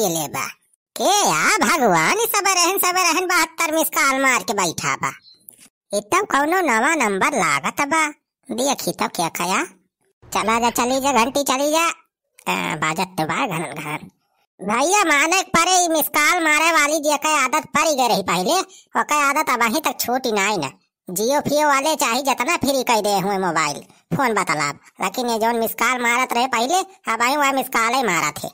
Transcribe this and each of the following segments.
ले बा के या भगवान सब रहन 72 मिस कॉल मार के बैठा बा। इतना कौनो नवा नंबर लागत बा, देखी तो क्या खया। चला जा, चली जा घंटी, चली जा। बाजत तो बा घन घन। भैया माने परे मिस कॉल मारे वाली जे का आदत पड़ी गई रही पहले, ओका आदत अब ही तक छूटी नहीं ना। जियो फियो वाले चाहे जितना फ्री कर दे हुए मोबाइल फोन बतलाब, लेकिन ये जो मिस कॉल मारत रहे पहले, अब आई वह मिस कॉल ही मारा थे।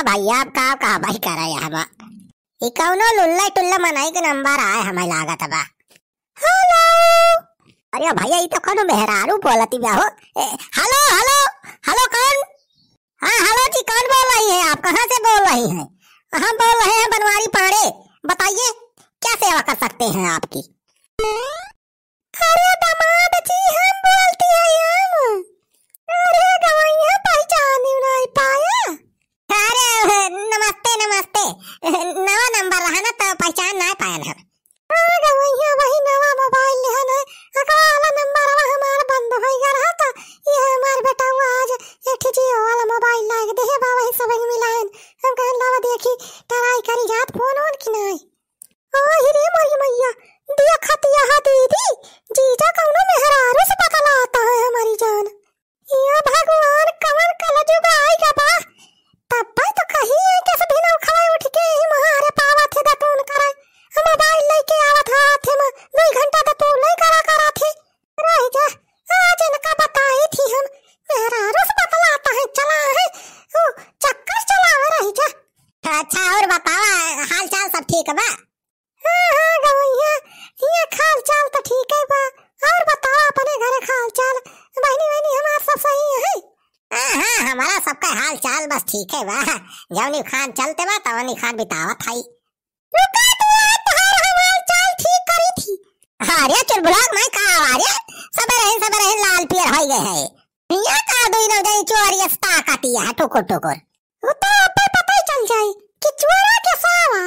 भैया अब का कहा भाई कर रहे हम कौनो लुल्ला टुल्ला मनाई के नंबर आए हमें लागत बा। हेलो, अरे भैया ये तो कौनो मेहरारू बोलती बा हो। हेलो हेलो हेलो, कौन? हाँ हेलो जी, कौन बोल रही है आप? कहाँ से बोल रही हैं? हम बोल रहे हैं बनवारी पाड़े। बताइए क्या सेवा कर सकते हैं आपकी? अरे दामाद जी, हम बोलती है। अरे गवैया पहचान नहीं पाया। अरे नमस्ते नमस्ते, नवा नंबर रहा ना तो पहचान नहीं पाया ना। गवैया वही नवा मोबाइल लिया ना, वाला नंबर हमारा बंद हो गया रहा था। ये हमारे बेटा हुआ आज एक जियो वाला मोबाइल लाग दे बा, वही सब मिलान हम कहन लावा देखी ट्राई करी जात फोन ऑन की नहीं। ओ हिरे मोरी मैया, देखत यहां दीदी जीजा कौनो मेहरारू से पता लाता है हमारी जान। ये भगवान कमर कलजुग आएगा बा, तब भाई तो कहीं है कैसे बिना खवाए उठ के ही महारे पावा थे दतून करे। हम मोबाइल लेके आवत हाथ में 2 घंटा तो तू नहीं करा थे। रह जा, आज इनका बताई थी हम मेहरारू से पता लाता है चला है ओ चक्कर चला रह जा। अच्छा और बतावा, हाल चाल सब ठीक बा? हाँ गवैया, ये हाल चाल तो ठीक है बा। और बताओ अपने घर हाल चाल, बहनी हमारा सब सही है? हाँ हमारा सबका हाल चाल बस ठीक है बा। जवनी खान चलते बा तवनी खान बितावत है। रुका तू तोहार हाल चाल ठीक करी थी। अरे चल ब्लॉग में का अरे सब रहे लाल पियर हो गए है। ये का दो न जाई चोरी स्टा काटिया टुकुर टुकुर। वो तो अब पता ही चल जाए कि चोरा के सावा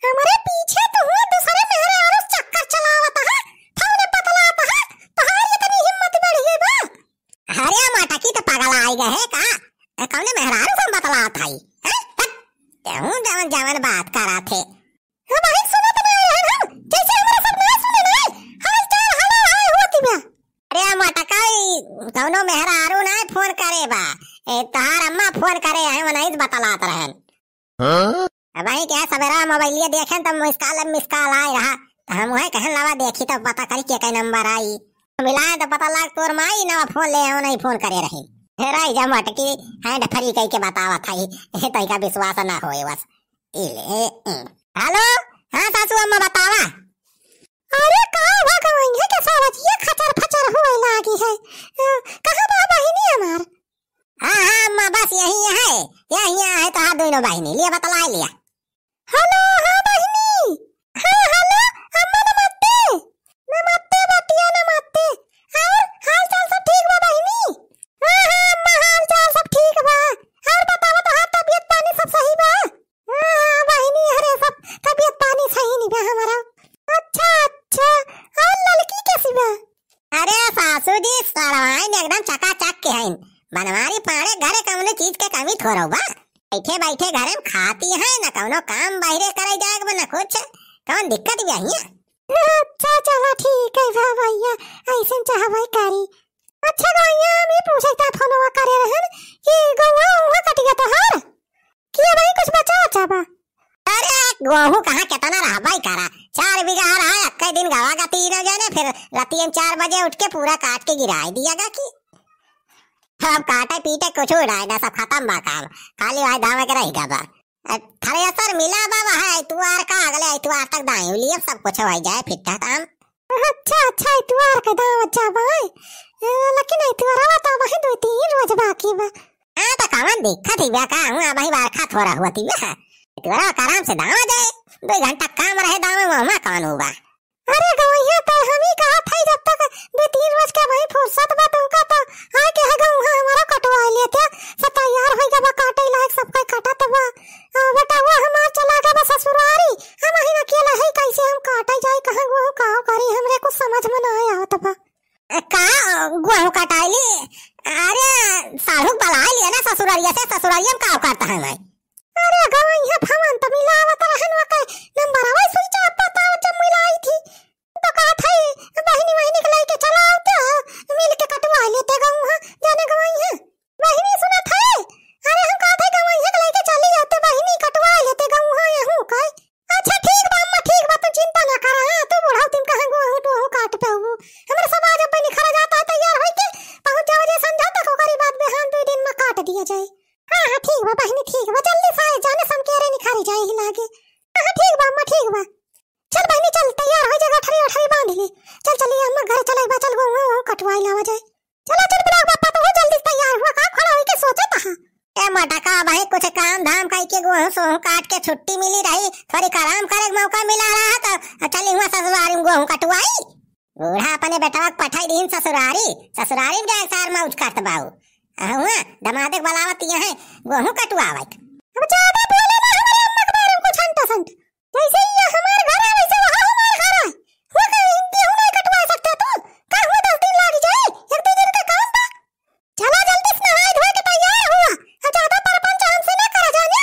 हमारे पीछे तो हुआ दूसरे मेरे और चक्कर चलावत है। थाने पतलाता है तोहार इतनी हिम्मत बढ़ गई बा। अरे माटा की तो पागल आई गए है का? कौन मेहरारू से बतलात है? हूं जवन बात करा थे। हम ही सुनत नहीं रहे हम, जैसे हमारा सब ना सुने नहीं। हाल चाल हेलो हाय होती बा। अरे माटा काई कौनो मेहरारू ना फोन करे बा, तोहार अम्मा फोन करे है वनाई बतलात रहन। हां वही क्या सवेरा मोबाइलिया देखें तब मिस कॉल आए रहा, तो हम वही कहन लावा देखी तो पता करी के नंबर आई मिलाए तो पता लाग तोर माई नवा फोन ले आओ नहीं फोन करे रही। राई जा मटकी हैंड फ्री कई के बतावा थाई तई का विश्वास ना होए बस। इले हेलो, हां सासू अम्मा बतावा। अरे का भगवान के सावत ये खचर फचर होए लागी है। कहां बा बहिनी हमार? हां अम्मा बस यही है तो हां दोनों बहिनी लिए बतला लिया। हेलो हां बहिनी, हां हेलो अम्मा नमस्ते। नमस्ते बटिया नमस्ते। और हाल चाल सब ठीक बा बहिनी? हां अम्मा हाल चाल सब ठीक बा। और बताओ तो हां तबीयत पानी सब सही बा? हां बहिनी अरे सब तबीयत पानी सही नहीं बा हमारा। अच्छा और लड़की कैसी बा? अरे सासू जी सड़वाइन एकदम चकाचक के हैं। बनवारी पाड़े घरे कौनो चीज के कमी थोड़ा बा। बैठे घरे में खाती है ना कौनो काम बाहरे करे जाएगा ना कुछ, कौन दिक्कत भी है? अच्छा चलो ठीक है भैया, ऐसे चाहवाई करी। अच्छा भैया हम ये पूछे था फोनवा करे रहन कि गौवा कट गया तो हार कि भाई कुछ बचा बा? अरे गेहूं कहां कितना रहा भाई करा 4 बीघा रहा, कई दिन गवागा 3 जाने फिर रातियन 4 बजे उठ के पूरा काट के गिराई दियागा कि अब काटे पीटे कुछ उड़ाए ना, सब खत्म बा काम, खाली वही दावे के रहेगा बा। थ्रेसर मिला बाबा है इतवार का, अगले इतवार तक दाएं लिए सब कुछ हो जाए फिट्टा काम। अच्छा इतवार का दाव अच्छा भाई, लेकिन इतवार तो वही 2-3 रोज बाकी बा। हां तो कौन दिक्कत ही बा का हूं अब ही बरखा थोड़ा हुआ थी बा, इतवार आराम से दावा जाए 2 घंटा काम रहे दावे में कौन होगा। अरे गवैया तो हम ही कहा था जब तक 2-3 रोज के वही फुर्सत बा तुमका तो आके है गऊ हमारा कटवा लेते सब तैयार हो गया काटे लायक सब का काटत बा। बेटा वो हमार चला गया बस ससुरारी, हम ही अकेला है कैसे हम काटे जाए कहां वो का करी हमरे कुछ समझ में ना आवत बा। का गेहूं कटाइली? अरे साढ़ू बला लिया ना ससुरारिया से, ससुरारिया में का करता है भाई? अरे गवैया फोन तो मिलावत रहन वका नंबर आवे स्विच ऑफ पता जब मिलाई थी तो कहा था बहिनी वहिनी के लेके चला आवते मिल के कटवा लेते गाँव जाने गवाई है बहिनी सुना था। अरे हम कहा था गवाई है लेके चली जाते बहिनी कटवा लेते गाँव यहूं का। अच्छा ठीक बा अम्मा ठीक बा तू चिंता ना कर। हां तू बुढ़ाऊ तुम कहां गो तो काट पे हूं हमरा समाज अब निखरा जाता है तैयार होई के पहुंच जाओ जे समझा तक ओकरी बात बिहान 2 दिन में काट दिया जाए। हां हां ठीक बा बहिनी ठीक बा जल्दी से जाने सम केरे निखारी जाए ही लागे। हां ठीक बा अम्मा ठीक बा चल बहिनी चल तैयार हो जगह ठरी उठरी बांध ले चल चलिए अम्मा घर चले बा चल गो कटवाई लावा जाए। चलो चल ब्लाक पापा तो हो जल्दी तैयार हुआ का खड़ा होई के सोचे ता ए मटका भाई कुछ काम धाम कई के गो सो काट के छुट्टी मिली रही थोड़ी आराम करे का मौका मिला रहा तो चली हुआ ससुरारी में गेहूं कटवाई। बूढ़ा अपने बेटवा को पठाई दीन ससुरारी में जाए सार मौज करत बाऊ हुआ दमादे बलावत ये है गेहूं कटवावत। अब ज्यादा बोले ना हमारे अम्मा के बारे में कुछ हंट संट जैसे ये हमारे घर है वैसे वहां हमारे घर है वो का गेहूं नहीं कटवा सकते तू का हुआ 10 दिन लग जाए 1-2 दिन का काम था। चला जल्दी से नहा धो के तैयार हुआ ज्यादा परपंच हमसे ना करा जाने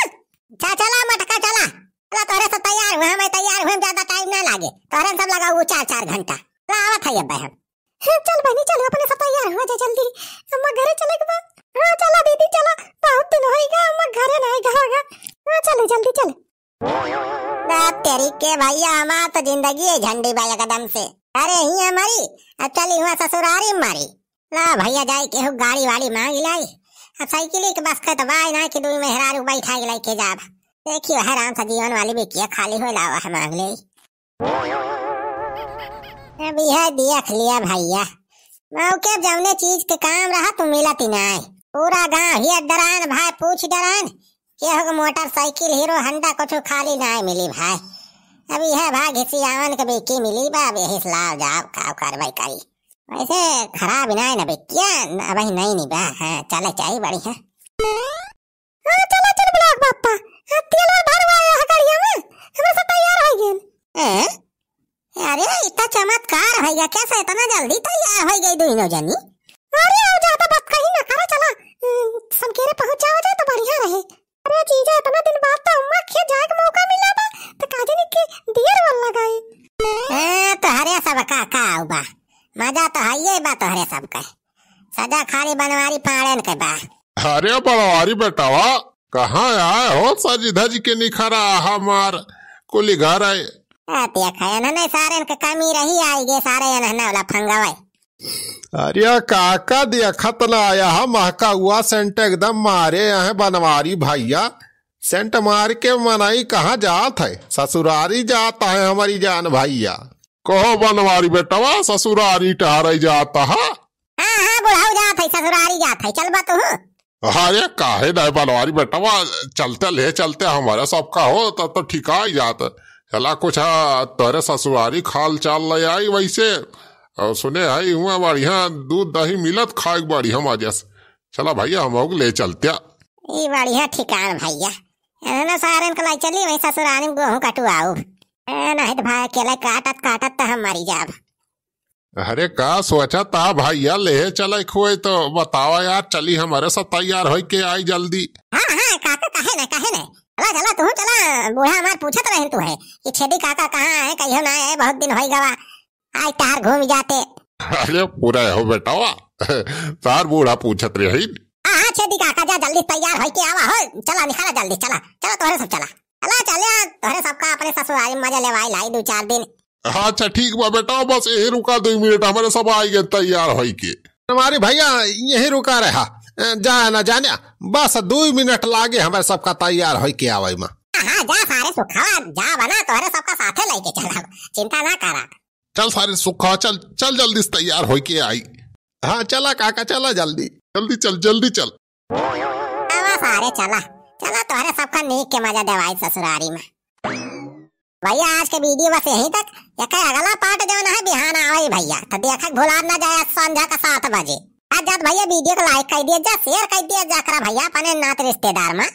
चला मटका चला चला तोरे से तैयार हुआ मैं तैयार हुए ज्यादा टाइम ना लागे तोरे सब लगा वो 4-4 घंटा आवत है बहन। चल बहनी चल अपने से तैयार हुआ जा जल्दी अम्मा घरे चले के बाद। हां चला दीदी चला बहुत दिन होएगा अम्मा घरे नहीं गहोगा। हां चले जल्दी चल तेरी के भैया हमार तो जिंदगी है झंडी बाया कदम से। अरे ही हमारी अब चली हुआ ससुरारी मारी ला भैया जाए के हो गाड़ी वाड़ी मांग लाई अब साइकिल के बस के दबाई ना कि 2 मेहरारू बैठा के लेके जाब देखियो हैरान सा जीवन वाली भी किया खाली हो लावा है मांग ले। अभी है देख लिया भैया मौके जौने चीज के काम रहा तू मिलती नहीं पूरा गांव ही डरान भाई पूछ डरान के मोटरसाइकिल हीरो हंडा कुछ खाली नहीं मिली भाई। अभी है भाई घिसियावन के बेकी मिली बा यही लाव जाओ का कार्रवाई करी वैसे खराब नहीं ना बेकिया अभी नहीं बा। हां चले चाहिए बड़ी है। हां चला चल ब्लॉक बापा तेल भरवाया है गाड़िया में हम सब तैयार हो गए। अरे इतना चमत्कार है कैसे इतना जल्दी तैयार हो गई दोनों जनी। अरे आओ ज्यादा बात कहीं ना करो चला समकेरे पहुंच जाओ जाए तो बढ़िया रहे। अरे चीजा इतना दिन बाद तो अम्मा के जाए का मौका मिला बा तो काजनी के देर वाला लगाई तो हरे सब का बा मजा तो है ये बा तो हरे सब का सजा खाली बनवारी पाड़न के बा। अरे बनवारी बेटावा कहाँ आए हो सजी धजी के निखरा हमार कुली घर आए नहीं सारे के कमी रही आएगी सारे वाला फंगवाई। अरे काका देखत ना आया हम महका हुआ सेंट एकदम मारे यहाँ बनवारी भैया सेंट मार के मनाई कहाँ जात है ससुरारी जाता है हमारी जान भैया। कहो बनवारी बेटवा ससुरारी टहराई जाता है। हाँ बुढ़ाऊ जात है ससुरारी जात है चल बा तू। अरे काहे नहीं बनवारी बेटवा चलते हमारे सबका हो तब तो ठिका ही जाता चला कुछ तोरे ससुरारी खाल चाल ले आई वैसे और सुने आई हुआ बढ़िया दूध दही मिलत खाए बढ़िया मजा से चला भैया हम ले चलते ये बढ़िया ठिकान भैया ना सारन के लाई चली वही ससुरारी में गेहूं कटवाऊ नहीं तो भाई अकेले काटत तो हम मरी जाब। अरे का सोचा था भैया ले चले खोए तो बतावा यार चली हमारे साथ तैयार हो के आई जल्दी। हाँ काका कहे ना चला तू चला बूढ़ा हमार पूछत रहे तू है कि छेदी काका कहाँ है कहियो ना है बहुत दिन हो गवा आज तार घूम जाते। अरे पूरा हो बेटावा तार बूढ़ा पूछत रही। हाँ छेदी काका जा जल्दी तैयार हो के आवा हो चला निकला जल्दी चला तोहरे सब चला तोहरे सबका अपने ससुराल में मजा लेवाई लाई 2-4 दिन। अच्छा ठीक बा बेटा बस यही रुका 2 मिनट हमारे सब आई गए तैयार हो के हमारे भैया यही रुका रहा जाना जाना बस 2 मिनट लागे हमारे सबका तैयार हो के आवे में। हाँ जा सारे सुखावा जा बना तोहरे सबका साथे लेके चला चिंता ना करा चल सारे सुखा चल जल्दी से तैयार हो के आई। हाँ चला काका चला जल्दी चल सारे चला तोहरे सबका नीक के मजा देवाई ससुरारी में। भैया आज के वीडियो बस यहीं तक अगला पार्ट जो है बिहान आवे भैया तो देखा भुला ना जाए संध्या का 7 बजे। आज भैया वीडियो को लाइक कर दिया जा शेयर कर दिया जा भैया अपने नात रिश्तेदार में।